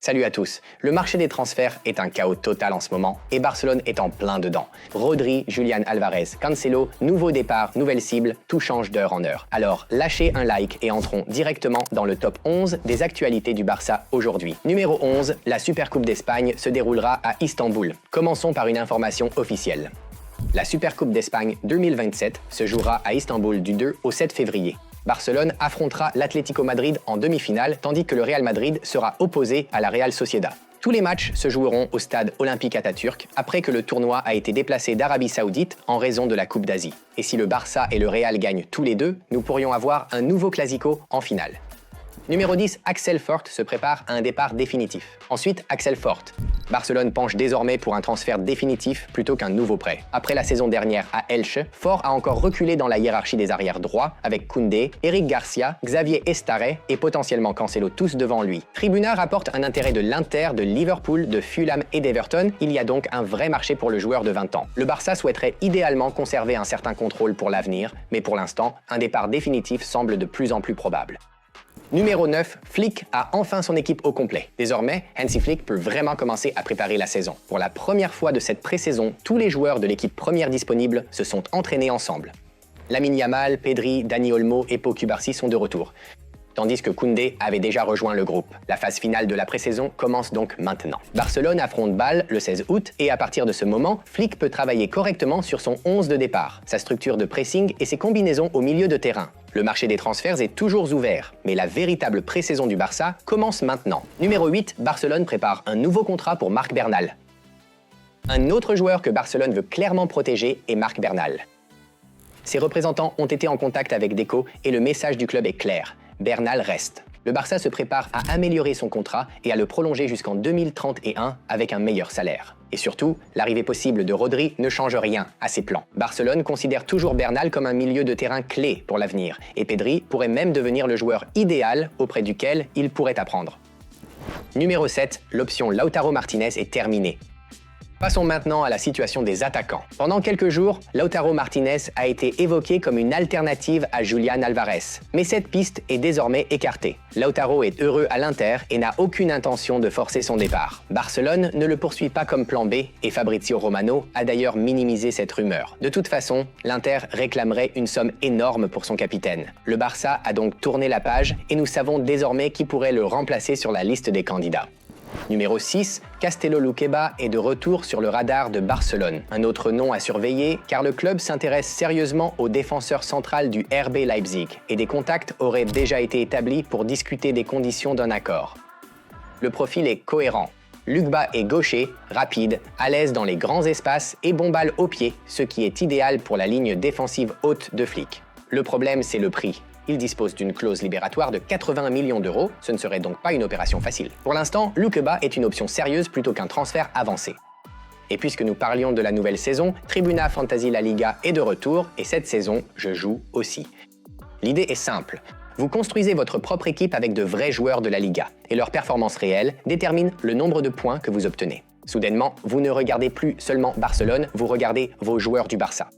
Salut à tous. Le marché des transferts est un chaos total en ce moment et Barcelone est en plein dedans. Rodri, Julián Álvarez, Cancelo, nouveau départ, nouvelle cible, tout change d'heure en heure. Alors lâchez un like et entrons directement dans le top 11 des actualités du Barça aujourd'hui. Numéro 11, la Supercoupe d'Espagne se déroulera à Istanbul. Commençons par une information officielle. La Supercoupe d'Espagne 2027 se jouera à Istanbul du 2 au 7 février. Barcelone affrontera l'Atlético Madrid en demi-finale, tandis que le Real Madrid sera opposé à la Real Sociedad. Tous les matchs se joueront au stade olympique Atatürk après que le tournoi a été déplacé d'Arabie Saoudite en raison de la Coupe d'Asie. Et si le Barça et le Real gagnent tous les deux, nous pourrions avoir un nouveau Clasico en finale. Numéro 10, Axel Forte se prépare à un départ définitif. Ensuite, Axel Forte. Barcelone penche désormais pour un transfert définitif plutôt qu'un nouveau prêt. Après la saison dernière à Elche, Fort a encore reculé dans la hiérarchie des arrières droits avec Koundé, Eric Garcia, Xavier Estaré et potentiellement Cancelo tous devant lui. Tribuna rapporte un intérêt de l'Inter, de Liverpool, de Fulham et d'Everton. Il y a donc un vrai marché pour le joueur de 20 ans. Le Barça souhaiterait idéalement conserver un certain contrôle pour l'avenir, mais pour l'instant, un départ définitif semble de plus en plus probable. Numéro 9, Flick a enfin son équipe au complet. Désormais, Hansi Flick peut vraiment commencer à préparer la saison. Pour la première fois de cette pré-saison, tous les joueurs de l'équipe première disponible se sont entraînés ensemble. Lamine Yamal, Pedri, Dani Olmo et Pau Cubarsí sont de retour, tandis que Koundé avait déjà rejoint le groupe. La phase finale de la pré-saison commence donc maintenant. Barcelone affronte Bâle le 16 août et à partir de ce moment, Flick peut travailler correctement sur son 11 de départ, sa structure de pressing et ses combinaisons au milieu de terrain. Le marché des transferts est toujours ouvert, mais la véritable pré-saison du Barça commence maintenant. Numéro 8, Barcelone prépare un nouveau contrat pour Marc Bernal. Un autre joueur que Barcelone veut clairement protéger est Marc Bernal. Ses représentants ont été en contact avec Deco et le message du club est clair. Bernal reste. Le Barça se prépare à améliorer son contrat et à le prolonger jusqu'en 2031 avec un meilleur salaire. Et surtout, l'arrivée possible de Rodri ne change rien à ses plans. Barcelone considère toujours Bernal comme un milieu de terrain clé pour l'avenir, et Pedri pourrait même devenir le joueur idéal auprès duquel il pourrait apprendre. Numéro 7, l'option Lautaro Martinez est terminée. Passons maintenant à la situation des attaquants. Pendant quelques jours, Lautaro Martinez a été évoqué comme une alternative à Julián Álvarez. Mais cette piste est désormais écartée. Lautaro est heureux à l'Inter et n'a aucune intention de forcer son départ. Barcelone ne le poursuit pas comme plan B et Fabrizio Romano a d'ailleurs minimisé cette rumeur. De toute façon, l'Inter réclamerait une somme énorme pour son capitaine. Le Barça a donc tourné la page et nous savons désormais qui pourrait le remplacer sur la liste des candidats. Numéro 6, Castello Luqueba est de retour sur le radar de Barcelone. Un autre nom à surveiller car le club s'intéresse sérieusement au défenseur central du RB Leipzig et des contacts auraient déjà été établis pour discuter des conditions d'un accord. Le profil est cohérent. Luqueba est gaucher, rapide, à l'aise dans les grands espaces et bon balle au pied, ce qui est idéal pour la ligne défensive haute de Flick. Le problème, c'est le prix. Il dispose d'une clause libératoire de 80 millions d'euros, ce ne serait donc pas une opération facile. Pour l'instant, Luqueba est une option sérieuse plutôt qu'un transfert avancé. Et puisque nous parlions de la nouvelle saison, Tribuna Fantasy La Liga est de retour et cette saison, je joue aussi. L'idée est simple. Vous construisez votre propre équipe avec de vrais joueurs de la Liga et leur performance réelle détermine le nombre de points que vous obtenez. Soudainement, vous ne regardez plus seulement Barcelone, vous regardez vos joueurs du Barça.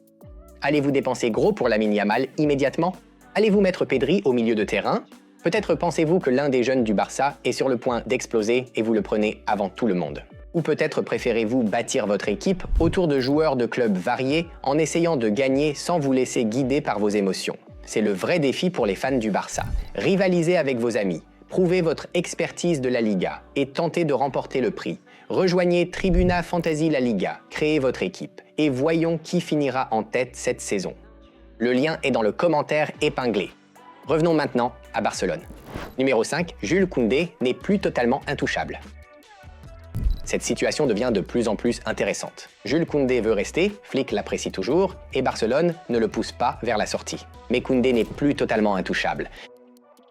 Allez-vous dépenser gros pour Lamine Yamal immédiatement ? Allez-vous mettre Pedri au milieu de terrain ? Peut-être pensez-vous que l'un des jeunes du Barça est sur le point d'exploser et vous le prenez avant tout le monde. Ou peut-être préférez-vous bâtir votre équipe autour de joueurs de clubs variés en essayant de gagner sans vous laisser guider par vos émotions. C'est le vrai défi pour les fans du Barça. Rivalisez avec vos amis, prouvez votre expertise de la Liga et tentez de remporter le prix. Rejoignez Tribuna Fantasy La Liga, créez votre équipe et voyons qui finira en tête cette saison. Le lien est dans le commentaire épinglé. Revenons maintenant à Barcelone. Numéro 5, Jules Koundé n'est plus totalement intouchable. Cette situation devient de plus en plus intéressante. Jules Koundé veut rester, Flick l'apprécie toujours, et Barcelone ne le pousse pas vers la sortie. Mais Koundé n'est plus totalement intouchable.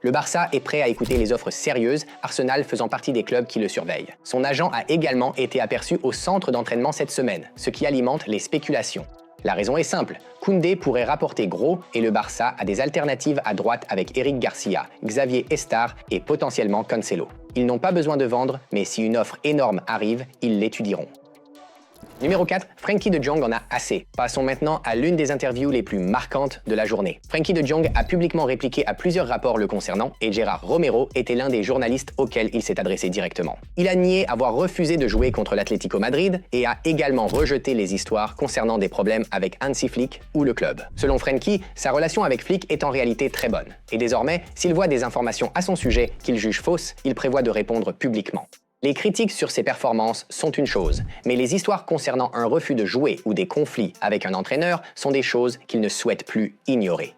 Le Barça est prêt à écouter les offres sérieuses, Arsenal faisant partie des clubs qui le surveillent. Son agent a également été aperçu au centre d'entraînement cette semaine, ce qui alimente les spéculations. La raison est simple, Koundé pourrait rapporter gros et le Barça a des alternatives à droite avec Eric Garcia, Xavier Estar et potentiellement Cancelo. Ils n'ont pas besoin de vendre, mais si une offre énorme arrive, ils l'étudieront. Numéro 4, Frenkie de Jong en a assez. Passons maintenant à l'une des interviews les plus marquantes de la journée. Frenkie de Jong a publiquement répliqué à plusieurs rapports le concernant et Gérard Romero était l'un des journalistes auxquels il s'est adressé directement. Il a nié avoir refusé de jouer contre l'Atlético Madrid et a également rejeté les histoires concernant des problèmes avec Hansi Flick ou le club. Selon Frenkie, sa relation avec Flick est en réalité très bonne. Et désormais, s'il voit des informations à son sujet qu'il juge fausses, il prévoit de répondre publiquement. Les critiques sur ses performances sont une chose, mais les histoires concernant un refus de jouer ou des conflits avec un entraîneur sont des choses qu'il ne souhaite plus ignorer.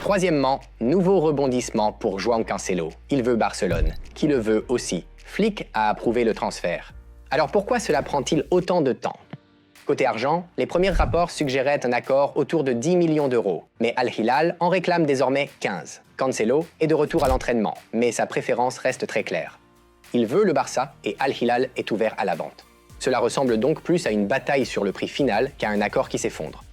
Troisièmement, nouveau rebondissement pour João Cancelo. Il veut Barcelone, qui le veut aussi. Flick a approuvé le transfert. Alors pourquoi cela prend-il autant de temps ? Côté argent, les premiers rapports suggéraient un accord autour de 10 millions d'euros, mais Al Hilal en réclame désormais 15. Cancelo est de retour à l'entraînement, mais sa préférence reste très claire. Il veut le Barça et Al Hilal est ouvert à la vente. Cela ressemble donc plus à une bataille sur le prix final qu'à un accord qui s'effondre.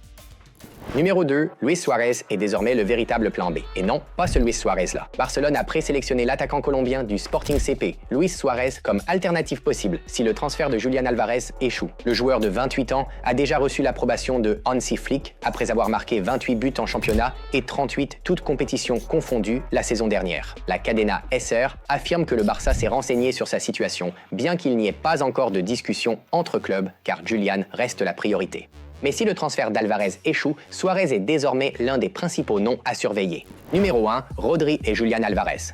Numéro 2, Luis Suarez est désormais le véritable plan B. Et non, pas ce Luis Suarez-là. Barcelone a présélectionné l'attaquant colombien du Sporting CP, Luis Suarez, comme alternative possible si le transfert de Julián Álvarez échoue. Le joueur de 28 ans a déjà reçu l'approbation de Hansi Flick après avoir marqué 28 buts en championnat et 38 toutes compétitions confondues la saison dernière. La Cadena SR affirme que le Barça s'est renseigné sur sa situation, bien qu'il n'y ait pas encore de discussion entre clubs, car Julián reste la priorité. Mais si le transfert d'Alvarez échoue, Suarez est désormais l'un des principaux noms à surveiller. Numéro 1, Rodri et Julián Álvarez.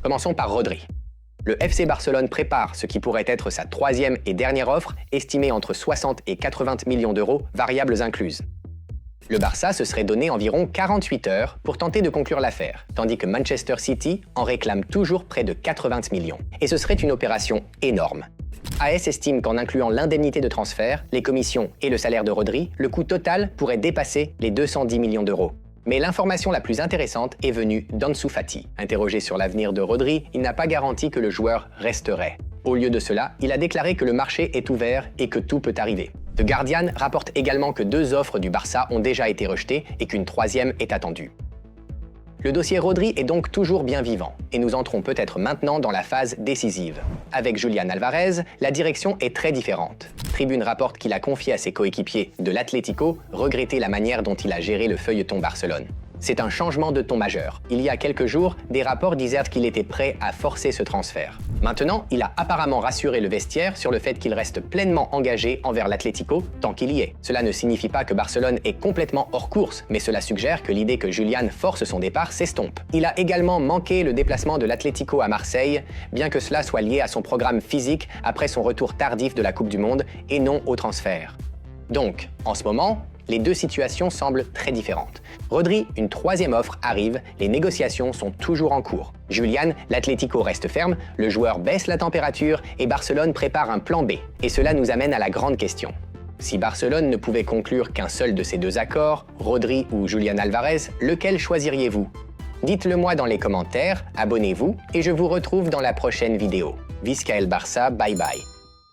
Commençons par Rodri. Le FC Barcelone prépare ce qui pourrait être sa troisième et dernière offre, estimée entre 60 et 80 millions d'euros, variables incluses. Le Barça se serait donné environ 48 heures pour tenter de conclure l'affaire, tandis que Manchester City en réclame toujours près de 80 millions. Et ce serait une opération énorme. AS estime qu'en incluant l'indemnité de transfert, les commissions et le salaire de Rodri, le coût total pourrait dépasser les 210 millions d'euros. Mais l'information la plus intéressante est venue d'Ansu Fati. Interrogé sur l'avenir de Rodri, il n'a pas garanti que le joueur resterait. Au lieu de cela, il a déclaré que le marché est ouvert et que tout peut arriver. The Guardian rapporte également que 2 offres du Barça ont déjà été rejetées et qu'une troisième est attendue. Le dossier Rodri est donc toujours bien vivant, et nous entrons peut-être maintenant dans la phase décisive. Avec Julián Álvarez, la direction est très différente. Tribune rapporte qu'il a confié à ses coéquipiers de l'Atlético regretter la manière dont il a géré le feuilleton Barcelone. C'est un changement de ton majeur. Il y a quelques jours, des rapports disaient qu'il était prêt à forcer ce transfert. Maintenant, il a apparemment rassuré le vestiaire sur le fait qu'il reste pleinement engagé envers l'Atlético tant qu'il y est. Cela ne signifie pas que Barcelone est complètement hors course, mais cela suggère que l'idée que Julián force son départ s'estompe. Il a également manqué le déplacement de l'Atlético à Marseille, bien que cela soit lié à son programme physique après son retour tardif de la Coupe du Monde et non au transfert. Donc, en ce moment, les deux situations semblent très différentes. Rodri, une troisième offre arrive, les négociations sont toujours en cours. Julián, l'Atlético reste ferme, le joueur baisse la température et Barcelone prépare un plan B. Et cela nous amène à la grande question. Si Barcelone ne pouvait conclure qu'un seul de ces deux accords, Rodri ou Julián Álvarez, lequel choisiriez-vous ? Dites-le moi dans les commentaires, abonnez-vous et je vous retrouve dans la prochaine vidéo. Visca el Barça, bye bye.